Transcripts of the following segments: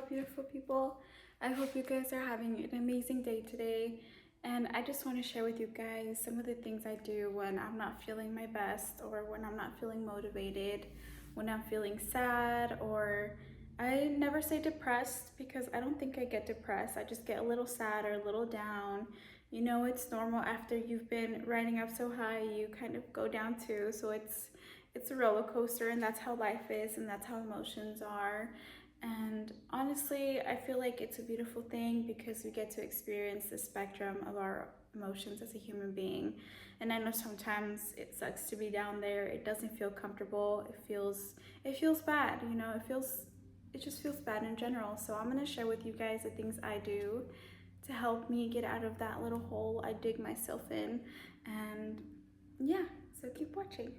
out, beautiful people. I hope you guys are having an amazing day today. And I just want to share with you guys some of the things I do when I'm not feeling my best, or when I'm not feeling motivated, when I'm feeling sad, or I never say depressed because I don't think I get depressed. I just get a little sad or a little down. You know, it's normal after you've been riding up so high, you kind of go down too. So it's a roller coaster, and that's how life is, and that's how emotions are. And honestly, I feel like it's a beautiful thing because we get to experience the spectrum of our emotions as a human being. And I know sometimes it sucks to be down there. It doesn't feel comfortable. It feels bad, you know. It just feels bad in general. So I'm going to share with you guys the things I do to help me get out of that little hole I dig myself in. And yeah, so keep watching.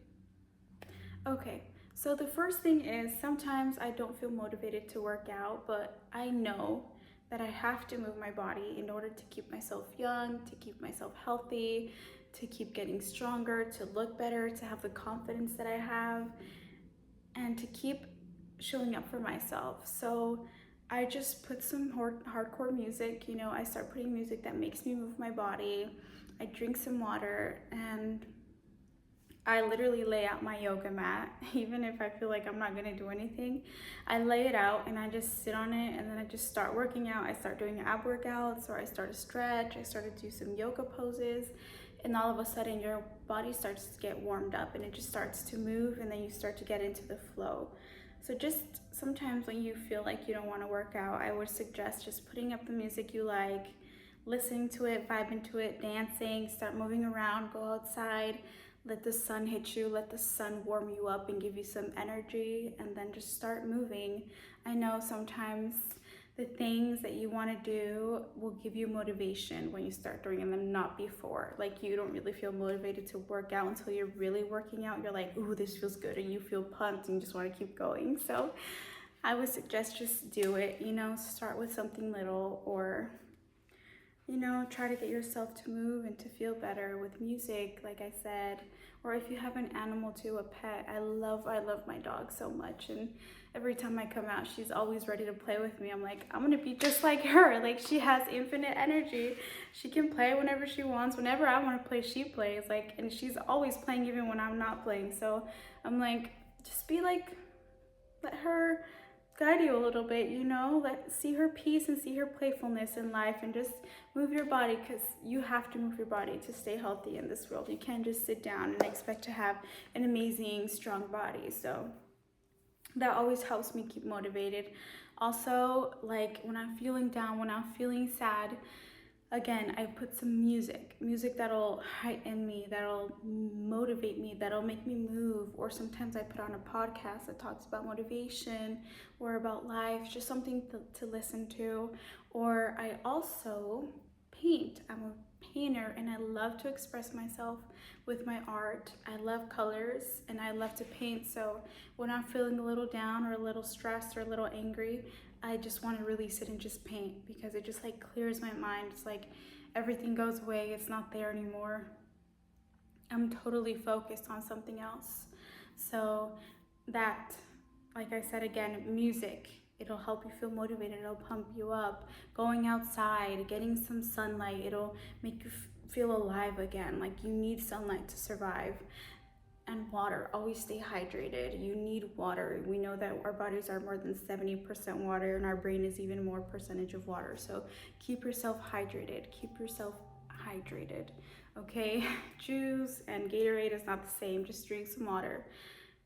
Okay, so the first thing is sometimes I don't feel motivated to work out, but I know that I have to move my body in order to keep myself young, to keep myself healthy, to keep getting stronger, to look better, to have the confidence that I have, and to keep showing up for myself. So I just put some hardcore music, you know, I start putting music that makes me move my body. I drink some water, and I literally lay out my yoga mat, even if I feel like I'm not gonna do anything. I lay it out and I just sit on it, and then I just start working out. I start doing ab workouts, or I start to stretch, I start to do some yoga poses, and all of a sudden your body starts to get warmed up and it just starts to move, and then you start to get into the flow. So just sometimes when you feel like you don't wanna work out, I would suggest just putting up the music you like, listening to it, vibing to it, dancing, start moving around, go outside, let the sun hit you, let the sun warm you up and give you some energy, and then just start moving. I know sometimes the things that you want to do will give you motivation when you start doing them, not before. Like, you don't really feel motivated to work out until you're really working out. You're like, ooh, this feels good, and you feel pumped and you just want to keep going. So I would suggest just do it, you know, start with something little, or you know, try to get yourself to move and to feel better with music, like I said. Or if you have an animal too, a pet. I love my dog so much, and every time I come out, she's always ready to play with me. I'm like, I'm gonna be just like her. Like, she has infinite energy. She can play whenever she wants. Whenever I want to play, she plays. Like, and she's always playing even when I'm not playing. So I'm like, just be like, let her guide you a little bit, you know, see her peace and see her playfulness in life, and just move your body, because you have to move your body to stay healthy in this world. You can't just sit down and expect to have an amazing strong body. So that always helps me keep motivated. Also, like when I'm feeling down, when I'm feeling sad, again, I put some music that'll heighten me, that'll motivate me, that'll make me move. Or sometimes I put on a podcast that talks about motivation or about life, just something to listen to. Or I also paint. I'm a painter, and I love to express myself with my art. I love colors and I love to paint. So when I'm feeling a little down or a little stressed or a little angry, I just want to release it and just paint, because it just like clears my mind. It's like everything goes away, it's not there anymore. I'm totally focused on something else. So that, like I said again, music, it'll help you feel motivated, it'll pump you up. Going outside, getting some sunlight, it'll make you feel alive again. Like, you need sunlight to survive. And water, always stay hydrated. You need water. We know that our bodies are more than 70% water, and our brain is even more percentage of water. So keep yourself hydrated. Okay? Juice and Gatorade is not the same. Just drink some water.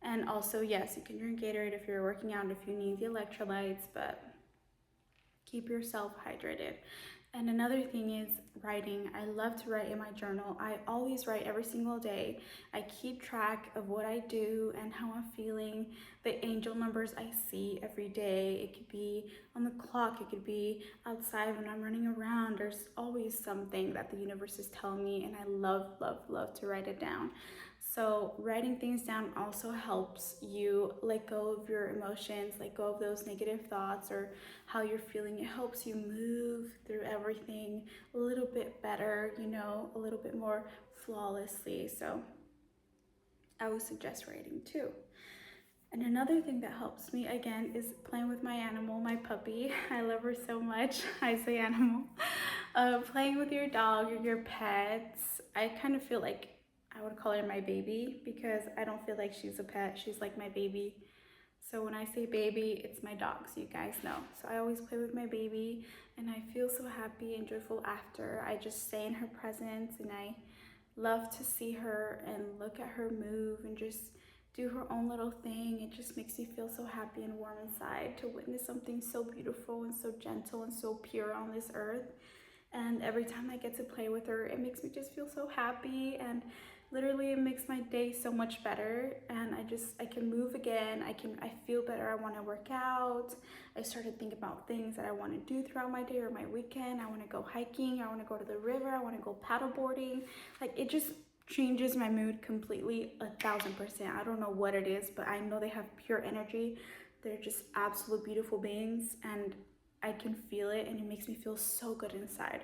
And also, yes, you can drink Gatorade if you're working out, if you need the electrolytes, but keep yourself hydrated. And another thing is writing. I love to write in my journal. I always write every single day. I keep track of what I do and how I'm feeling, the angel numbers I see every day. It could be on the clock, it could be outside when I'm running around. There's always something that the universe is telling me, and I love to write it down. So writing things down also helps you let go of your emotions, let go of those negative thoughts or how you're feeling. It helps you move through everything a little bit better, you know, a little bit more flawlessly. So I would suggest writing too. And another thing that helps me again is playing with my animal, my puppy. I love her so much. I say animal. Playing with your dog or your pets. I kind of feel like I would call her my baby because I don't feel like she's a pet. She's like my baby. So when I say baby, it's my dog, so you guys know. So I always play with my baby and I feel so happy and joyful after. I just stay in her presence and I love to see her and look at her move and just do her own little thing. It just makes me feel so happy and warm inside to witness something so beautiful and so gentle and so pure on this earth. And every time I get to play with her, it makes me just feel so happy, and literally it makes my day so much better. And I can move again. I feel better. I want to work out. I started thinking about things that I want to do throughout my day or my weekend. I want to go hiking. I want to go to the river. I want to go paddleboarding. Like, it just changes my mood completely 1,000%. I don't know what it is, but I know they have pure energy. They're just absolute beautiful beings, and I can feel it, and it makes me feel so good inside.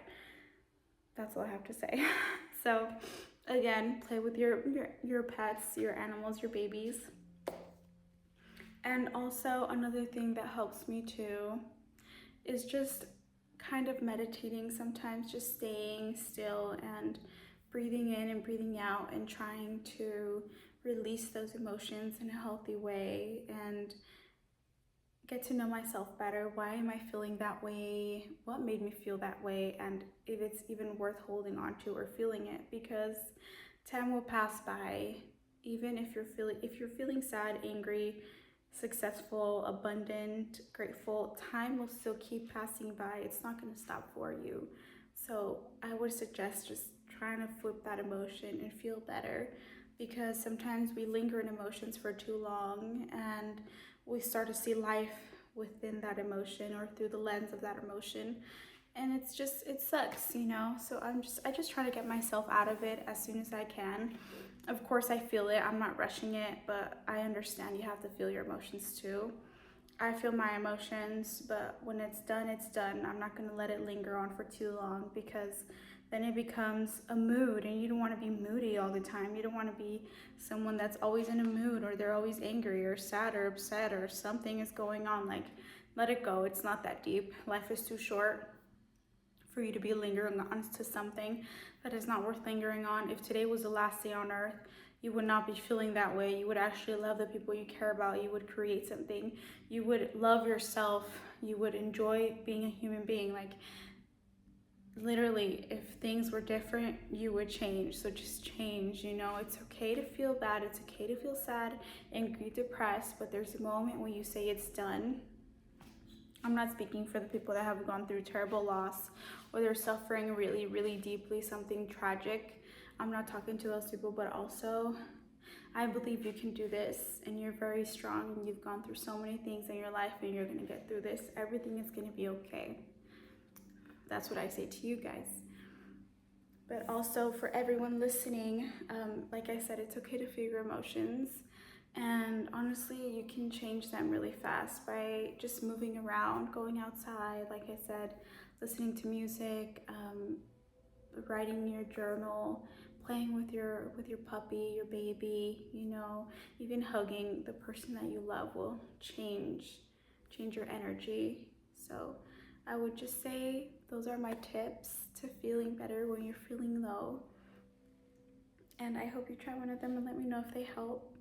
That's all I have to say. So again, play with your pets, your animals, your babies. And also another thing that helps me too is just kind of meditating sometimes, just staying still and breathing in and breathing out and trying to release those emotions in a healthy way and get to know myself better. Why am I feeling that way? What made me feel that way? And if it's even worth holding on to or feeling it, because time will pass by. Even if you're feeling sad, angry, successful, abundant, grateful, time will still keep passing by. It's not going to stop for you. So I would suggest just trying to flip that emotion and feel better, because sometimes we linger in emotions for too long and we start to see life within that emotion or through the lens of that emotion, and it sucks, you know. So I just try to get myself out of it as soon as I can. Of course I feel it, I'm not rushing it, but I understand you have to feel your emotions too. I feel my emotions, but when it's done, it's done. I'm not going to let it linger on for too long, because then it becomes a mood, and you don't want to be moody all the time. You don't want to be someone that's always in a mood, or they're always angry or sad or upset or something is going on. Like, let it go. It's not that deep. Life is too short for you to be lingering on to something that is not worth lingering on. If today was the last day on earth, you would not be feeling that way. You would actually love the people you care about. You would create something. You would love yourself. You would enjoy being a human being. Like, literally, if things were different, you would change. So just change, you know. It's okay to feel bad. It's okay to feel sad and be depressed, but there's a moment when you say it's done. I'm not speaking for the people that have gone through terrible loss or they're suffering really, really deeply, something tragic. I'm not talking to those people, but also I believe you can do this, and you're very strong, and you've gone through so many things in your life, and you're gonna get through this. Everything is gonna be okay. That's what I say to you guys. But also for everyone listening, like I said, it's okay to feel your emotions. And honestly, you can change them really fast by just moving around, going outside, like I said, listening to music, writing in your journal, playing with your puppy, your baby, you know, even hugging the person that you love will change your energy. So I would just say those are my tips to feeling better when you're feeling low. And I hope you try one of them and let me know if they help.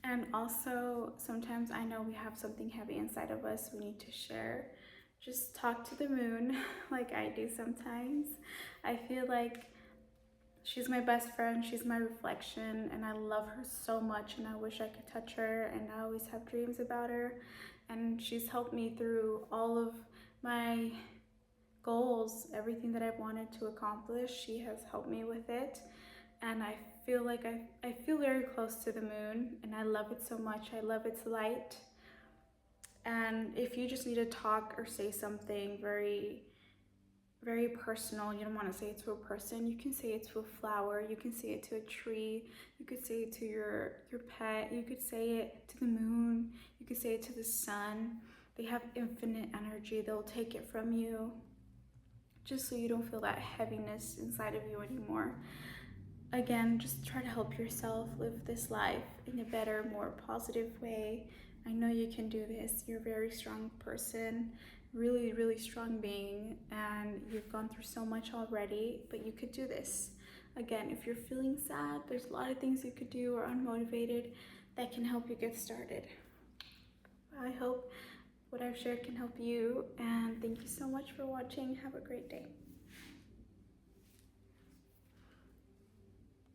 And also, sometimes I know we have something heavy inside of us we need to share. Just talk to the moon like I do sometimes. I feel like she's my best friend, she's my reflection, and I love her so much, and I wish I could touch her, and I always have dreams about her. And she's helped me through all of my goals, everything that I've wanted to accomplish. She has helped me with it. And I feel like I feel very close to the moon, and I love it so much. I love its light. And if you just need to talk or say something very, very personal, you don't want to say it to a person, you can say it to a flower, you can say it to a tree, you could say it to your pet, you could say it to the moon, you could say it to the sun. They have infinite energy. They'll take it from you, just so you don't feel that heaviness inside of you anymore. Again, just try to help yourself live this life in a better, more positive way. I know you can do this. You're a very strong person, really, really strong being, and you've gone through so much already, but you could do this. Again, if you're feeling sad, there's a lot of things you could do or unmotivated that can help you get started. I hope what I've shared can help you, and thank you so much for watching. Have a great day.